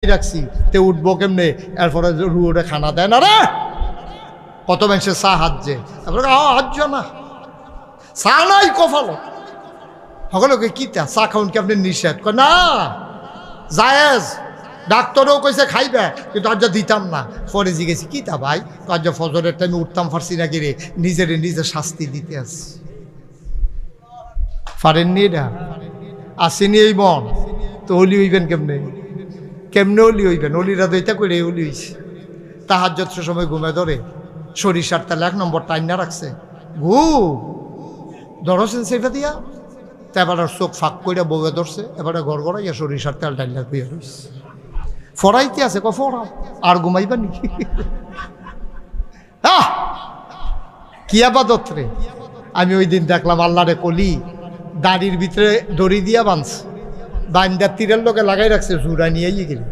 রাখছি তে উঠবো কেমনে, এরপরে রুড়ে খানা দেয় না রে। কত মানুষের চা হাজছে, তারপরে হাজছ না চা নাই কফালো সকলকে কিতা চা খাউন কি আপনি নিষেধ না জায়েজ, ডাক্তারও কইছে খাইবে কিন্তু আজ দিতাম না। পরে জিগেছি কিতা ভাই, আজ ফজরের টাইমে উঠতাম পারছি না কি রে, নিজে শাস্তি দিতে আসি পারেননি। এটা আসেনি এই মন তো অলি হইবেন কেমনে, কেমনে অলি হইবেন? অলিরা দইতা করে অলি হইছে। তাহাজ্জুদ সময় ঘুমে ধরে সরিষার তেল 1 নম্বর টাইম না রাখছে, ধরছেন সেটা দিয়া, তা এবার চোখ ফাঁক করে বউয়ে ধরছে, এবারে ঘর ঘরাইয়া সরিষার তেল ডাইলা ধুয়ে রয়েছে। ফরাইতে আছে ফরা আর ঘুমাইবা নি কি আবাদত রে। আমি ওই দিন দেখলাম আল্লাহরে কলি দাড়ির ভিতরে দড়ি দিয়া বাঁধছে, বান্দা তীরের লোকে লাগাই রাখছে, জুড়া নিয়ে গেল।